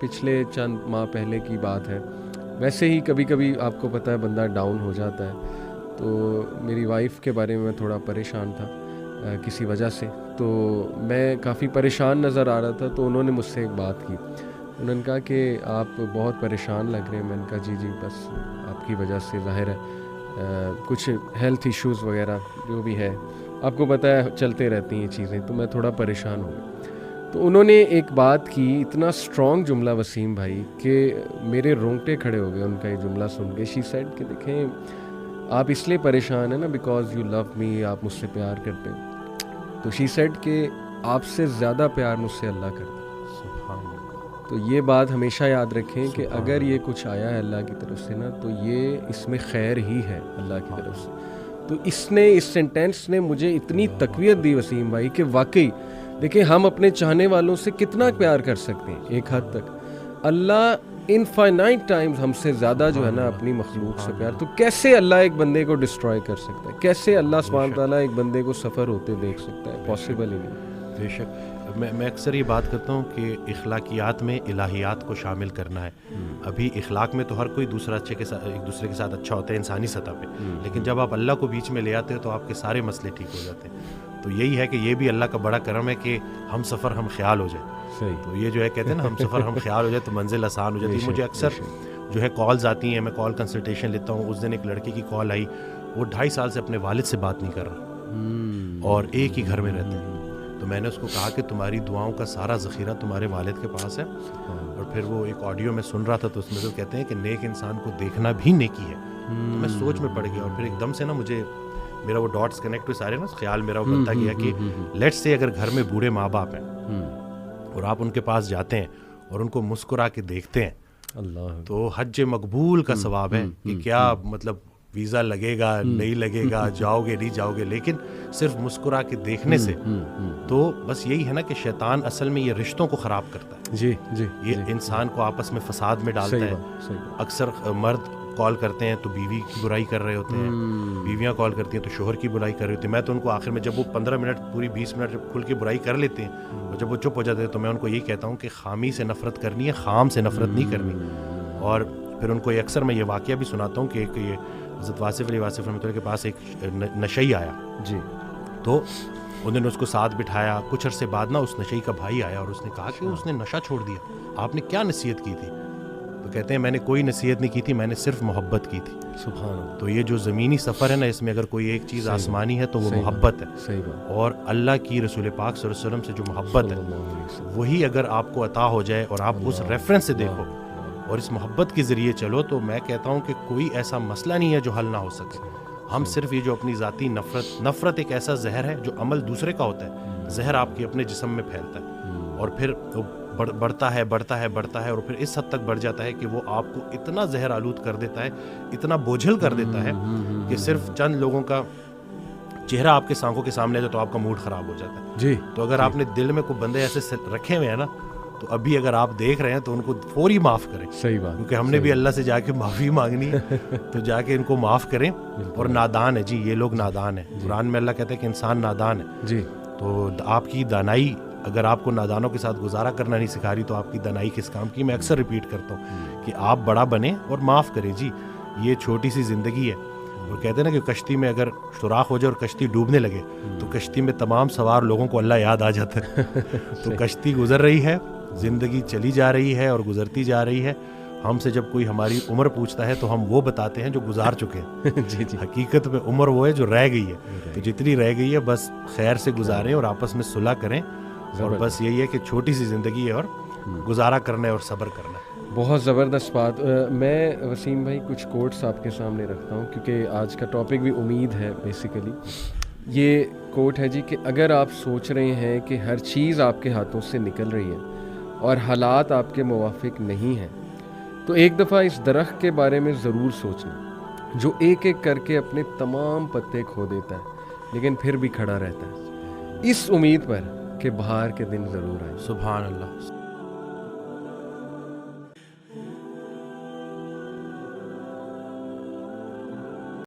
پچھلے چند ماہ پہلے کی بات ہے. ویسے ہی کبھی کبھی آپ کو پتہ ہے بندہ ڈاؤن ہو جاتا ہے. تو میری وائف کے بارے میں تھوڑا پریشان تھا کسی وجہ سے. تو میں کافی پریشان نظر آ رہا تھا. تو انہوں نے مجھ سے ایک بات کی. انہوں نے کہا کہ آپ بہت پریشان لگ رہے ہیں. میں نے کہا جی بس آپ کی وجہ سے ظاہر ہے کچھ ہیلتھ ایشوز وغیرہ جو بھی ہے آپ کو پتہ ہے چلتے رہتی ہیں چیزیں. تو میں تھوڑا پریشان ہو گیا. تو انہوں نے ایک بات کی, اتنا اسٹرانگ جملہ وسیم بھائی کہ میرے رونگٹے کھڑے ہو گئے ان کا یہ جملہ سن کے. شی سیڈ کہ دیکھیں آپ اس لیے پریشان ہیں نا بیکاز یو لو می, آپ مجھ سے پیار کرتے ہیں. تو شی سیڈ کہ آپ سے زیادہ پیار مجھ سے اللہ کرتا ہے. سبحان اللہ. تو یہ بات ہمیشہ یاد رکھیں کہ اگر یہ کچھ آیا ہے اللہ کی طرف سے نا تو یہ اس میں خیر ہی ہے اللہ کی طرف سے. تو اس سینٹینس نے مجھے اتنی تقویت دی وسیم بھائی کہ واقعی دیکھیں ہم اپنے چاہنے والوں سے کتنا پیار کر سکتے ہیں ایک حد تک. اللہ انفائنائٹ ٹائمز ہم سے زیادہ جو ہے نا اپنی مخلوق سے پیار. تو کیسے اللہ ایک بندے کو ڈسٹرائے کر سکتا ہے؟ کیسے اللہ سبحانہ تعالیٰ ایک بندے کو سفر ہوتے دیکھ سکتا ہے؟ پاسبل ہی نہیں. بے شک. میں اکثر یہ بات کرتا ہوں کہ اخلاقیات میں الہیات کو شامل کرنا ہے. ابھی اخلاق میں تو ہر کوئی ایک دوسرے کے ساتھ اچھا ہوتا ہے انسانی سطح پہ, لیکن جب آپ اللہ کو بیچ میں لے آتے ہیں تو آپ کے سارے مسئلے ٹھیک ہو جاتے ہیں. تو یہی ہے کہ یہ بھی اللہ کا بڑا کرم ہے کہ ہم سفر ہم خیال ہو جائے. تو یہ جو ہے کہتے ہیں نا ہم سفر ہم خیال ہو جائے تو منزل آسان ہو جاتی ہے. مجھے اکثر جو ہے کالز آتی ہیں, میں کال کنسلٹیشن لیتا ہوں. اس دن ایک لڑکی کی کال آئی, وہ 2.5 سال سے اپنے والد سے بات نہیں کر رہا اور ایک ہی گھر میں رہتے ہیں. تو میں نے اس کو کہا کہ تمہاری دعاؤں کا سارا ذخیرہ تمہارے والد کے پاس ہے. اور پھر وہ ایک آڈیو میں سن رہا تھا تو اس میں تو کہتے ہیں کہ نیک انسان کو دیکھنا بھی نیکی ہے. تو میں سوچ میں پڑ گیا اور پھر ایک دم سے نا مجھے میرا وہ ڈاٹس کنیکٹ ہوئے سارے نا, خیال میرا وہ بنتا گیا کہ لیٹس سے اگر گھر میں بوڑھے ماں باپ ہیں اور آپ ان کے پاس جاتے ہیں اور ان کو مسکرا کے دیکھتے ہیں اللہ تو حج مقبول کا ثواب ہے. کہ کیا مطلب ویزا لگے گا نہیں لگے گا, جاؤ گے نہیں جاؤ گے, لیکن صرف مسکرا کے دیکھنے سے. تو بس یہی ہے نا کہ شیطان اصل میں یہ رشتوں کو خراب کرتا ہے. جی یہ انسان کو آپس میں فساد میں ڈالتا ہے. اکثر مرد کال کرتے ہیں تو بیوی کی برائی کر رہے ہوتے ہیں, بیویاں کال کرتی ہیں تو شوہر کی برائی کر رہے ہوتے ہیں. میں تو ان کو آخر میں جب وہ 15 منٹ پوری 20 منٹ جب کھل کے برائی کر لیتے ہیں اور جب وہ چپ ہو جاتے ہیں تو میں ان کو یہی کہتا ہوں کہ خامی سے نفرت کرنی ہے, خام سے نفرت نہیں کرنی. اور پھر ان کو اکثر میں یہ واقعہ بھی سناتا ہوں کہ یہ حضرت واصف رحمۃ اللہ کے پاس ایک نشئی آیا. جی. تو انہوں نے اس کو ساتھ بٹھایا. کچھ عرصے بعد نا اس نشئی کا بھائی آیا اور اس نے کہا کہ اس نے نشہ چھوڑ دیا, آپ نے کیا نصیحت کی تھی؟ تو کہتے ہیں میں نے کوئی نصیحت نہیں کی تھی, میں نے صرف محبت کی تھی. سبحان اللہ. تو یہ جو زمینی سفر ہے نا, اس میں اگر کوئی ایک چیز آسمانی ہے تو وہ محبت ہے. صحیح بات. اور اللہ کی رسول پاک صلی اللہ علیہ وسلم سے جو محبت ہے وہی اگر آپ کو عطا ہو جائے اور آپ اس ریفرنس سے دیکھو اور اس محبت کے ذریعے چلو, تو میں کہتا ہوں کہ کوئی ایسا مسئلہ نہیں ہے جو حل نہ ہو سکے. ہم صرف یہ جو اپنی ذاتی نفرت ایک ایسا زہر ہے جو عمل دوسرے کا ہوتا ہے, زہر آپ کے اپنے جسم میں پھیلتا ہے اور پھر بڑھتا ہے اور پھر اس حد تک بڑھ جاتا ہے کہ وہ آپ کو اتنا زہر آلود کر دیتا ہے, اتنا بوجھل کر دیتا ہے کہ صرف چند لوگوں کا چہرہ آپ کے آنکھوں کے سامنے ہے تو آپ کا موڈ خراب ہو جاتا ہے. جی. تو اگر آپ نے دل میں کوئی بندے ایسے رکھے ہوئے ہیں نا, تو ابھی اگر آپ دیکھ رہے ہیں تو ان کو فوری معاف کریں. صحیح بات. کیونکہ ہم نے بھی اللہ سے جا کے معافی مانگنی ہے تو جا کے ان کو معاف کریں. اور نادان ہے جی, یہ لوگ نادان ہیں. قرآن میں اللہ کہتا ہے کہ انسان نادان ہے. جی. تو آپ کی دانائی اگر آپ کو نادانوں کے ساتھ گزارا کرنا نہیں سکھا رہی تو آپ کی دانائی کس کام کی. میں اکثر ریپیٹ کرتا ہوں کہ آپ بڑا بنیں اور معاف کریں. جی یہ چھوٹی سی زندگی ہے. اور کہتے ہیں نا کہ کشتی میں اگر سوراخ ہو جائے اور کشتی ڈوبنے لگے تو کشتی میں تمام سوار لوگوں کو اللہ یاد آ جاتا ہے. تو کشتی گزر رہی ہے, زندگی چلی جا رہی ہے اور گزرتی جا رہی ہے. ہم سے جب کوئی ہماری عمر پوچھتا ہے تو ہم وہ بتاتے ہیں جو گزار چکے ہیں. جی. حقیقت میں عمر وہ ہے جو رہ گئی ہے. تو جتنی رہ گئی ہے بس خیر سے گزاریں اور آپس میں صلح کریں. اور بس یہی ہے کہ چھوٹی سی زندگی ہے اور گزارا کرنا ہے اور صبر کرنا ہے. بہت زبردست بات. میں وسیم بھائی کچھ کوٹس آپ کے سامنے رکھتا ہوں کیونکہ آج کا ٹاپک بھی امید ہے بیسیکلی. یہ کوٹ ہے جی کہ اگر آپ سوچ رہے ہیں کہ ہر چیز آپ کے ہاتھوں سے نکل رہی ہے اور حالات آپ کے موافق نہیں ہیں تو ایک دفعہ اس درخت کے بارے میں ضرور سوچنا جو ایک ایک کر کے اپنے تمام پتے کھو دیتا ہے لیکن پھر بھی کھڑا رہتا ہے, اس امید پر کہ بہار کے دن ضرور آئے. سبحان اللہ.